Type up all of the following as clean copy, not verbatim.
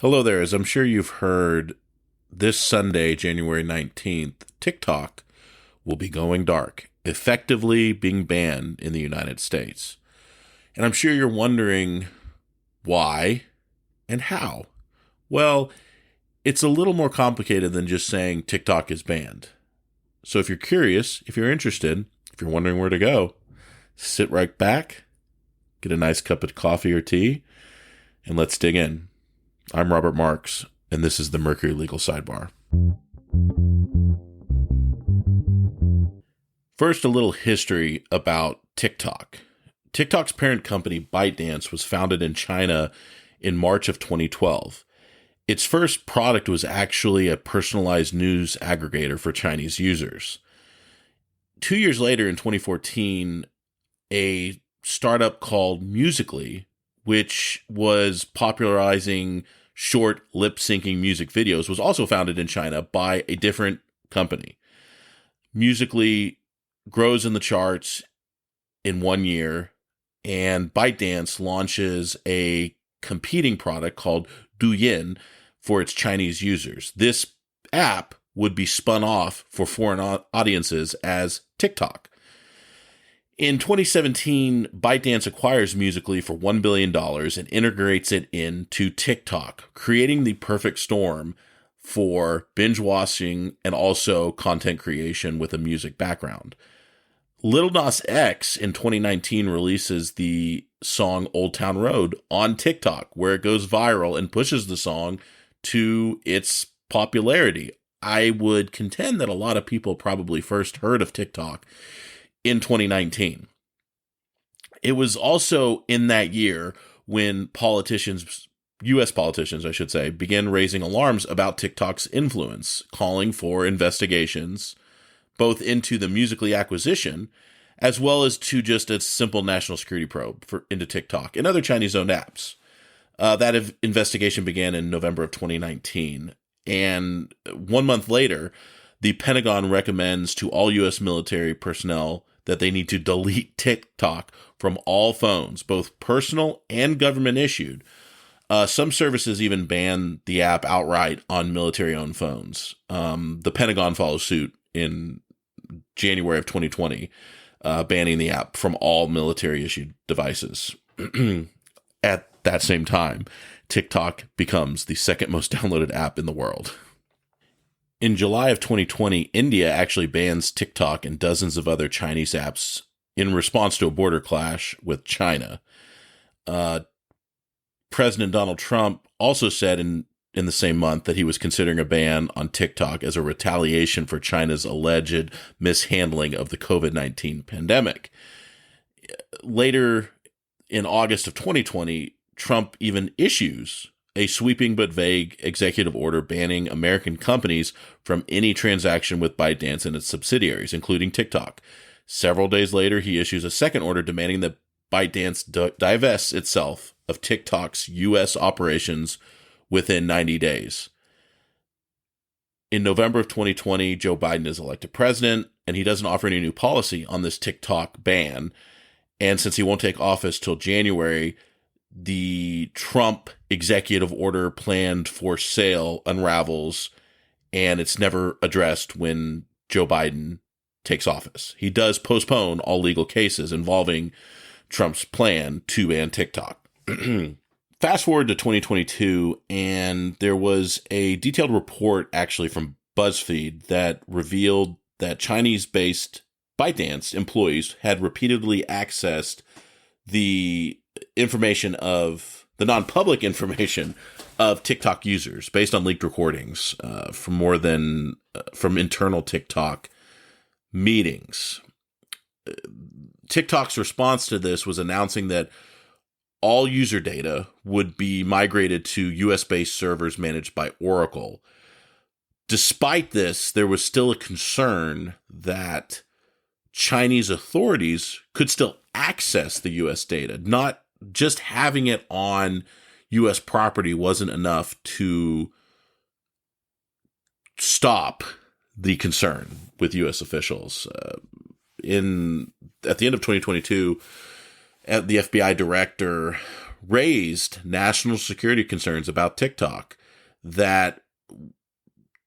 Hello there. As I'm sure you've heard, this Sunday, January 19th, TikTok will be going dark, effectively being banned in the United States. And I'm sure you're wondering why and how. Well, it's a little more complicated than just saying TikTok is banned. So if you're curious, if you're interested, if you're wondering where to go, sit right back, get a nice cup of coffee or tea, and let's dig in. I'm Robert Marks, and this is the Mercury Legal Sidebar. First, a little history about TikTok. TikTok's parent company, ByteDance, was founded in China in March of 2012. Its first product was actually a personalized news aggregator for Chinese users. 2 years later, in 2014, a startup called Musical.ly, which was popularizing short lip-syncing music videos, was also founded in China by a different company. Musical.ly grows in the charts in 1 year, and ByteDance launches a competing product called Douyin for its Chinese users. This app would be spun off for foreign audiences as TikTok. In 2017, ByteDance acquires Musical.ly for $1 billion and integrates it into TikTok, creating the perfect storm for binge watching and also content creation with a music background. Lil Nas X in 2019 releases the song Old Town Road on TikTok, where it goes viral and pushes the song to its popularity. I would contend that a lot of people probably first heard of TikTok in 2019. It was also in that year when U.S. politicians, I should say, began raising alarms about TikTok's influence, calling for investigations both into the Musical.ly acquisition as well as to just a simple national security probe into TikTok and other Chinese-owned apps. That investigation began in November of 2019, and 1 month later, the Pentagon recommends to all U.S. military personnel that they need to delete TikTok from all phones, both personal and government issued. Some services even ban the app outright on military-owned phones. The Pentagon follows suit in January of 2020, banning the app from all military-issued devices. At that same time, TikTok becomes the second most downloaded app in the world. In July of 2020, India actually bans TikTok and dozens of other Chinese apps in response to a border clash with China. President Donald Trump also said in the same month that he was considering a ban on TikTok as a retaliation for China's alleged mishandling of the COVID-19 pandemic. Later, in August of 2020, Trump even issues a sweeping but vague executive order banning American companies from any transaction with ByteDance and its subsidiaries, including TikTok. Several days later, he issues a second order demanding that ByteDance divests itself of TikTok's U.S. operations within 90 days. In November of 2020, Joe Biden is elected president, and he doesn't offer any new policy on this TikTok ban. And since he won't take office till January, the Trump executive order planned for sale unravels, and it's never addressed when Joe Biden takes office. He does postpone all legal cases involving Trump's plan to ban TikTok. Fast forward to 2022, and there was a detailed report actually from BuzzFeed that revealed that Chinese-based ByteDance employees had repeatedly accessed the information of the non-public information of TikTok users based on leaked recordings from internal TikTok meetings. TikTok's response to this was announcing that all user data would be migrated to US-based servers managed by Oracle. Despite this, there was still a concern that Chinese authorities could still access the US data. Not just having it on US property wasn't enough to stop the concern with US officials. At the end of 2022, the FBI director raised national security concerns about TikTok, that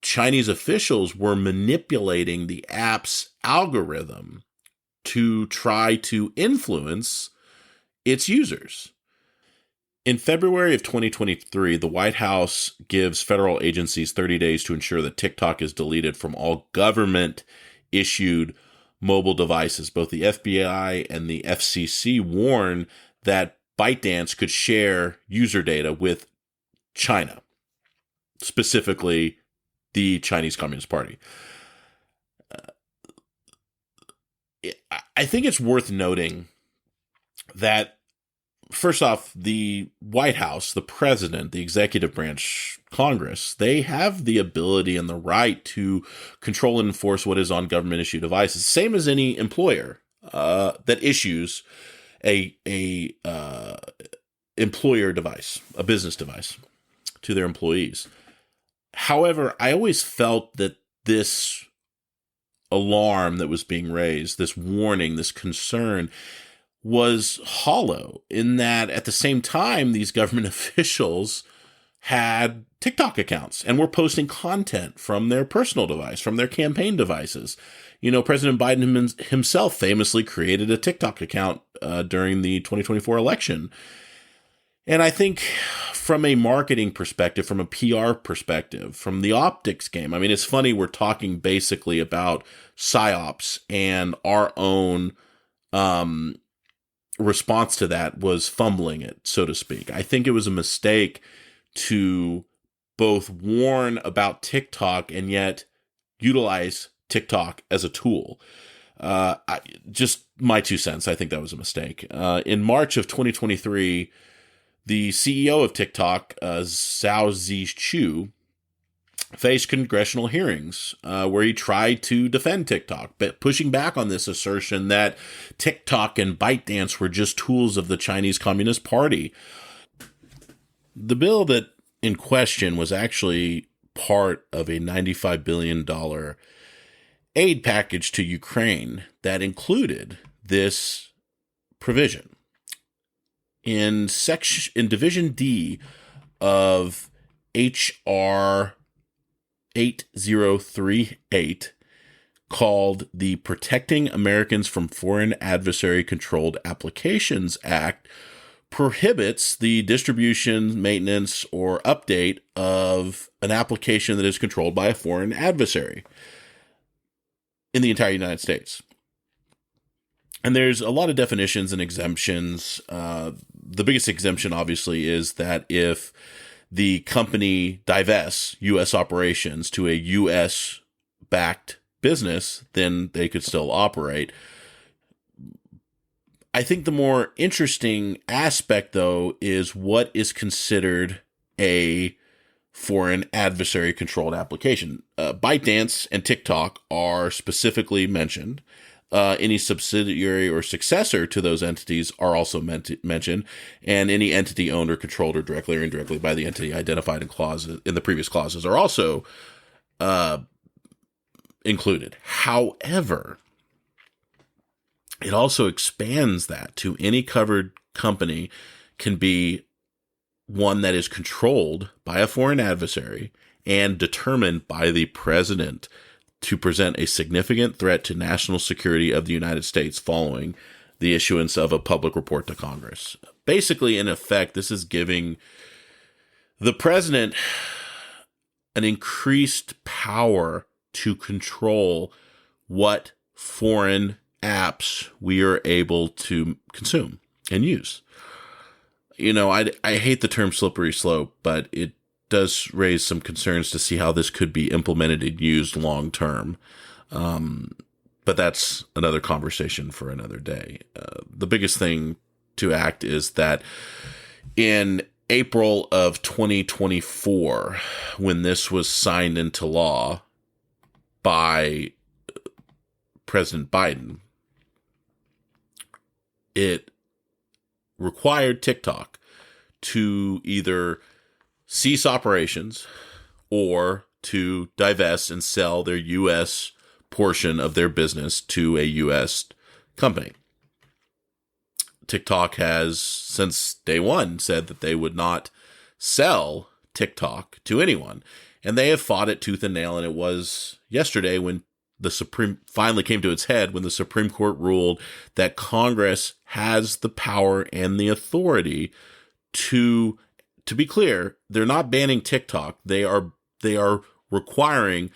Chinese officials were manipulating the app's algorithm to try to influence its users. In February of 2023, the White House gives federal agencies 30 days to ensure that TikTok is deleted from all government-issued mobile devices. Both the FBI and the FCC warn that ByteDance could share user data with China, specifically the Chinese Communist Party. I think it's worth noting that, first off, the White House, the president, the executive branch, Congress, they have the ability and the right to control and enforce what is on government-issued devices, same as any employer that issues a employer device, a business device, to their employees. However, I always felt that this alarm that was being raised, this warning, this concern, was hollow, in that at the same time, these government officials had TikTok accounts and were posting content from their personal device, from their campaign devices. You know, President Biden himself famously created a TikTok account during the 2024 election. And I think from a marketing perspective, from a PR perspective, from the optics game, I mean, it's funny, we're talking basically about PsyOps, and our own response to that was fumbling it, so to speak. I think it was a mistake to both warn about TikTok and yet utilize TikTok as a tool. Just my 2 cents. I think that was a mistake. In March of 2023, the CEO of TikTok, Zhao Zhiqiu, faced congressional hearings where he tried to defend TikTok, but pushing back on this assertion that TikTok and ByteDance were just tools of the Chinese Communist Party. The bill that in question was actually part of a $95 billion aid package to Ukraine that included this provision. In Division D of HR 8038, called the Protecting Americans from Foreign Adversary Controlled Applications Act, prohibits the distribution, maintenance, or update of an application that is controlled by a foreign adversary in the entire United States. And there's a lot of definitions and exemptions. The biggest exemption, obviously, is that if the company divests U.S. operations to a U.S.-backed business, then they could still operate. I think the more interesting aspect, though, is what is considered a foreign adversary-controlled application. ByteDance and TikTok are specifically mentioned. Any subsidiary or successor to those entities are also mentioned, and any entity owned or controlled or directly or indirectly by the entity identified in the previous clauses are also included. However, it also expands that to any covered company can be one that is controlled by a foreign adversary and determined by the president to present a significant threat to national security of the United States following the issuance of a public report to Congress. Basically, in effect, this is giving the president an increased power to control what foreign apps we are able to consume and use. You know, I hate the term slippery slope, but it does raise some concerns to see how this could be implemented and used long term. But that's another conversation for another day. The biggest thing to act is that in April of 2024, when this was signed into law by President Biden, it required TikTok to either cease operations or to divest and sell their U.S. portion of their business to a U.S. company. TikTok has, since day one, said that they would not sell TikTok to anyone. And they have fought it tooth and nail. And it was yesterday when the Supreme finally came to its head, when the Supreme Court ruled that Congress has the power and the authority to be clear, they're not banning TikTok. They are requiring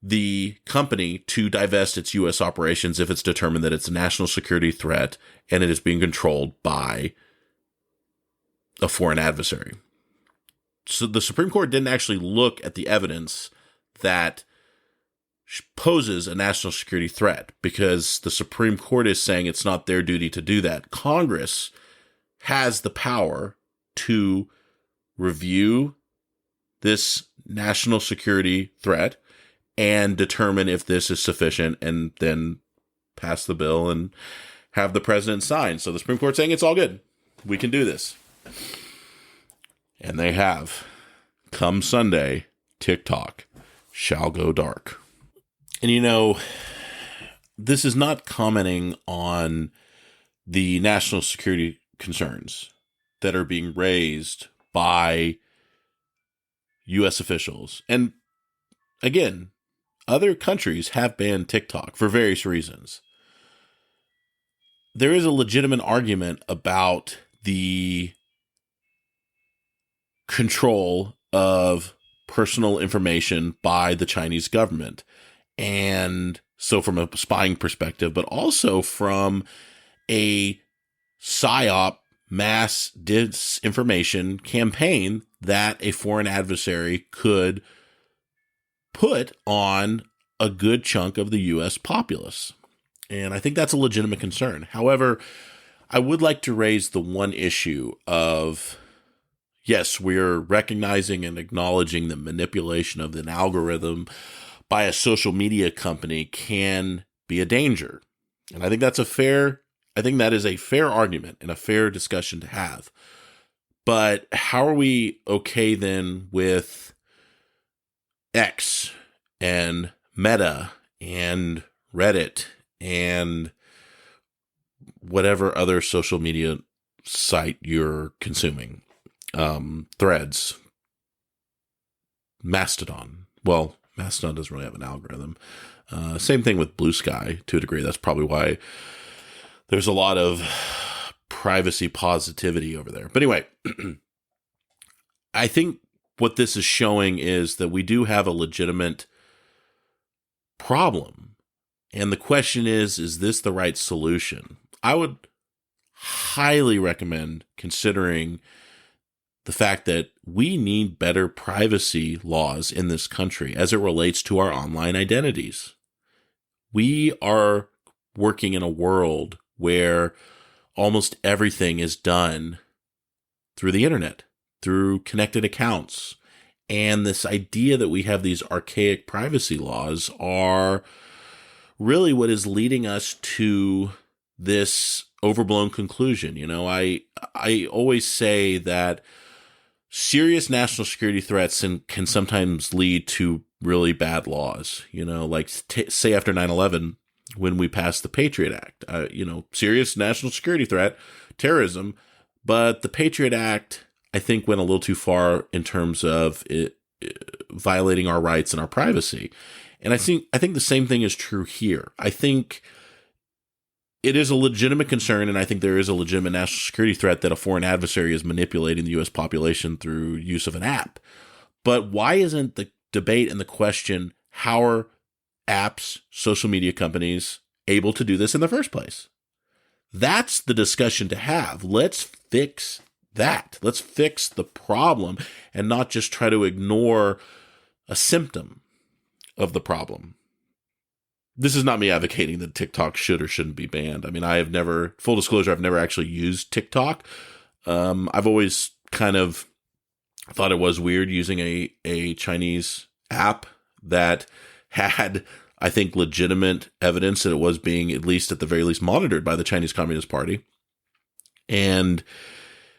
the company to divest its U.S. operations if it's determined that it's a national security threat and it is being controlled by a foreign adversary. So the Supreme Court didn't actually look at the evidence that poses a national security threat, because the Supreme Court is saying it's not their duty to do that. Congress has the power to review this national security threat and determine if this is sufficient, and then pass the bill and have the president sign. So the Supreme Court saying it's all good. We can do this. And they have. Come Sunday, TikTok shall go dark. And you know, this is not commenting on the national security concerns that are being raised by U.S. officials. And again, other countries have banned TikTok for various reasons. There is a legitimate argument about the control of personal information by the Chinese government. And so from a spying perspective, but also from a PSYOP, mass disinformation campaign that a foreign adversary could put on a good chunk of the U.S. populace. And I think that's a legitimate concern. However, I would like to raise the one issue of, yes, we're recognizing and acknowledging that manipulation of an algorithm by a social media company can be a danger. And I think that is a fair argument and a fair discussion to have. But how are we okay then with X and Meta and Reddit and whatever other social media site you're consuming? Threads, Mastodon. Well, Mastodon doesn't really have an algorithm. Same thing with Blue Sky to a degree. That's probably why there's a lot of privacy positivity over there. But anyway, I think what this is showing is that we do have a legitimate problem. And the question is this the right solution? I would highly recommend considering the fact that we need better privacy laws in this country as it relates to our online identities. We are working in a world where almost everything is done through the internet, through connected accounts. And this idea that we have these archaic privacy laws are really what is leading us to this overblown conclusion. You know, I always say that serious national security threats can sometimes lead to really bad laws, you know, like say after 9/11, when we passed the Patriot Act, serious national security threat, terrorism. But the Patriot Act, I think, went a little too far in terms of it violating our rights and our privacy. And I think the same thing is true here. I think it is a legitimate concern, and I think there is a legitimate national security threat that a foreign adversary is manipulating the U.S. population through use of an app. But why isn't the debate and the question, how are apps, social media companies able to do this in the first place? That's the discussion to have. Let's fix that. Let's fix the problem and not just try to ignore a symptom of the problem. This is not me advocating that TikTok should or shouldn't be banned. I mean, full disclosure, I've never actually used TikTok. I've always kind of thought it was weird using a Chinese app that had, I think, legitimate evidence that it was being, at the very least, monitored by the Chinese Communist Party. And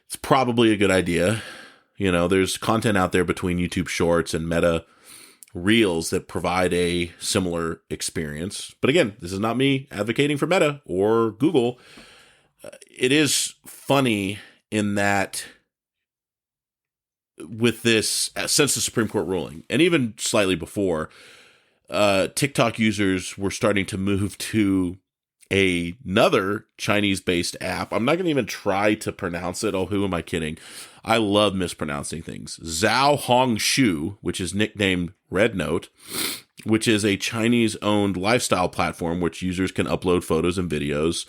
it's probably a good idea. You know, there's content out there between YouTube Shorts and Meta Reels that provide a similar experience. But again, this is not me advocating for Meta or Google. it is funny in that with this, since the Supreme Court ruling, and even slightly before, TikTok users were starting to move to another Chinese-based app. I'm not going to even try to pronounce it. Oh, who am I kidding? I love mispronouncing things. Zhao Hongshu, which is nicknamed Red Note, which is a Chinese-owned lifestyle platform which users can upload photos and videos.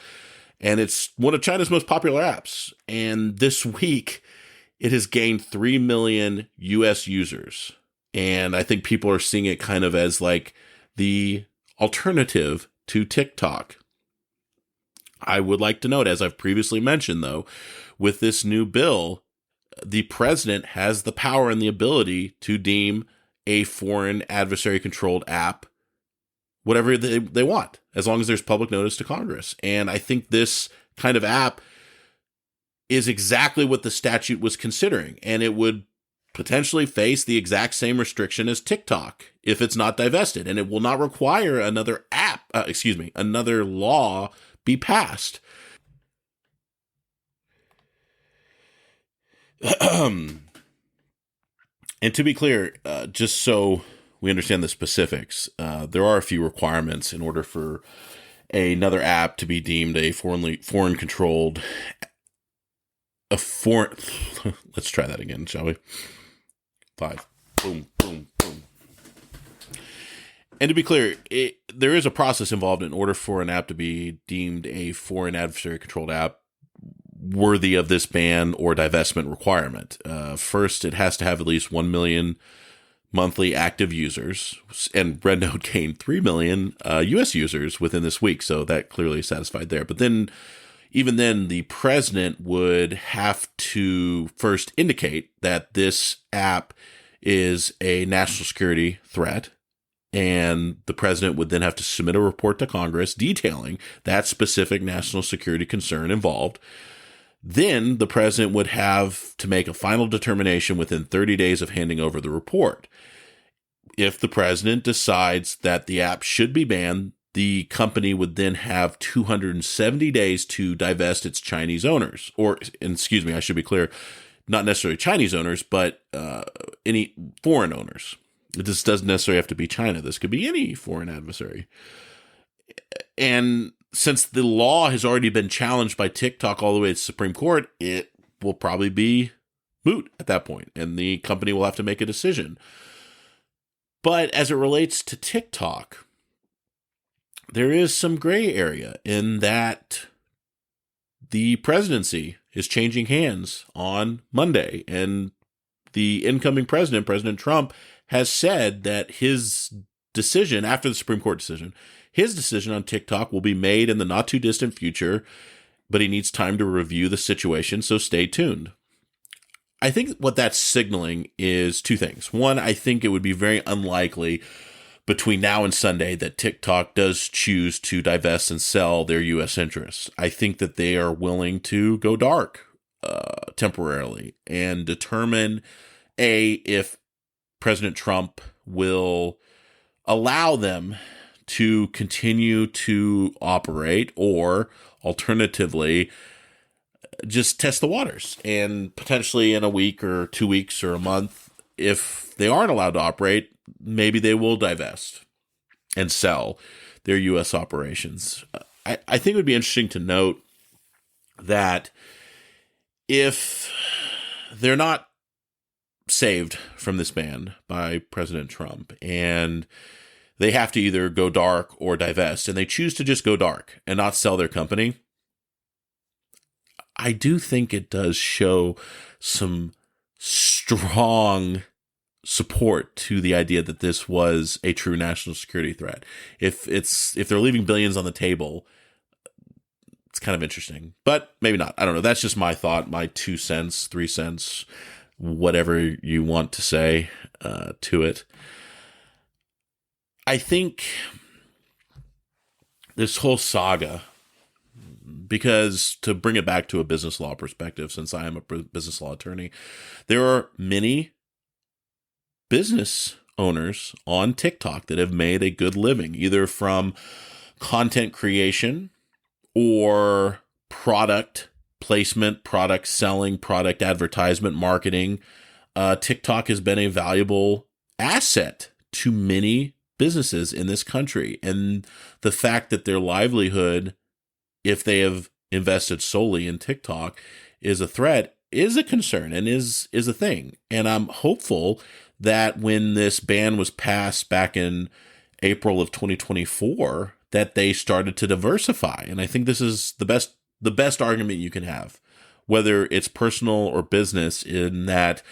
And it's one of China's most popular apps. And this week, it has gained 3 million US users. And I think people are seeing it kind of as like the alternative to TikTok. I would like to note, as I've previously mentioned, though, with this new bill, the president has the power and the ability to deem a foreign adversary-controlled app whatever they want, as long as there's public notice to Congress. And I think this kind of app is exactly what the statute was considering, and it would potentially face the exact same restriction as TikTok if it's not divested, and it will not require another another law be passed. And to be clear, just so we understand the specifics, there are a few requirements in order for another app to be deemed a foreign controlled. Let's try that again, shall we? 5. Boom, boom, boom. And to be clear, there is a process involved in order for an app to be deemed a foreign adversary-controlled app worthy of this ban or divestment requirement. First, it has to have at least 1 million monthly active users, and Red Note gained 3 million US users within this week, so that clearly is satisfied there. But then, even then, the president would have to first indicate that this app is a national security threat, and the president would then have to submit a report to Congress detailing that specific national security concern involved. Then the president would have to make a final determination within 30 days of handing over the report. If the president decides that the app should be banned, the company would then have 270 days to divest its Chinese owners. I should be clear, not necessarily Chinese owners, but any foreign owners. This doesn't necessarily have to be China. This could be any foreign adversary. And since the law has already been challenged by TikTok all the way to the Supreme Court, it will probably be moot at that point, and the company will have to make a decision. But as it relates to TikTok, there is some gray area in that the presidency is changing hands on Monday, and the incoming president, President Trump, has said that his decision, after the Supreme Court decision, his decision on TikTok will be made in the not too distant future, but he needs time to review the situation, so stay tuned. I think what that's signaling is two things. One, I think it would be very unlikely between now and Sunday that TikTok does choose to divest and sell their U.S. interests. I think that they are willing to go dark temporarily and determine, if President Trump will allow them to continue to operate, or alternatively, just test the waters. And potentially in a week or 2 weeks or a month, if they aren't allowed to operate, maybe they will divest and sell their U.S. operations. I think it would be interesting to note that if they're not saved from this ban by President Trump, and they have to either go dark or divest, and they choose to just go dark and not sell their company, I do think it does show some strong support to the idea that this was a true national security threat. If they're leaving billions on the table, it's kind of interesting, but maybe not. I don't know. That's just my thought, my 2 cents, 3 cents, whatever you want to say to it. I think this whole saga, because to bring it back to a business law perspective, since I am a business law attorney, there are many business owners on TikTok that have made a good living, either from content creation or product placement, product selling, product advertisement, marketing, TikTok has been a valuable asset to many businesses in this country. And the fact that their livelihood, if they have invested solely in TikTok, is a threat, is a concern and is a thing. And I'm hopeful that when this ban was passed back in April of 2024, that they started to diversify. And I think this is the best argument you can have, whether it's personal or business, in that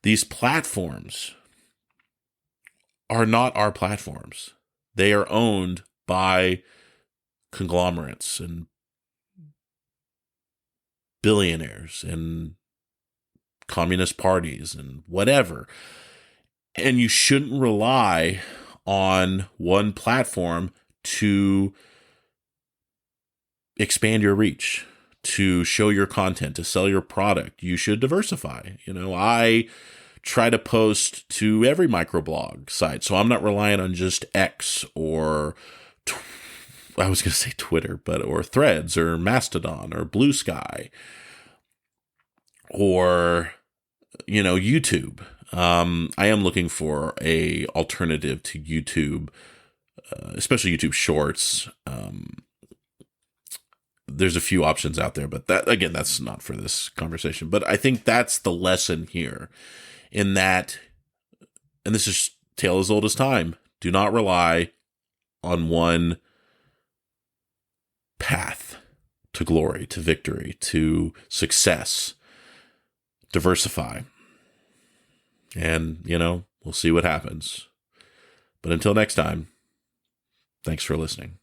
these platforms are not our platforms. They are owned by conglomerates and billionaires and communist parties and whatever. And you shouldn't rely on one platform to expand your reach, to show your content, to sell your product. You should diversify. I try to post to every microblog site, so I'm not relying on just X or I was going to say Twitter, or Threads or Mastodon or Blue Sky or YouTube. I am looking for a alternative to YouTube, especially YouTube Shorts. There's a few options out there, but that's not for this conversation. But I think that's the lesson here, in that, and this is tale as old as time, do not rely on one path to glory, to victory, to success. Diversify. And, we'll see what happens. But until next time, thanks for listening.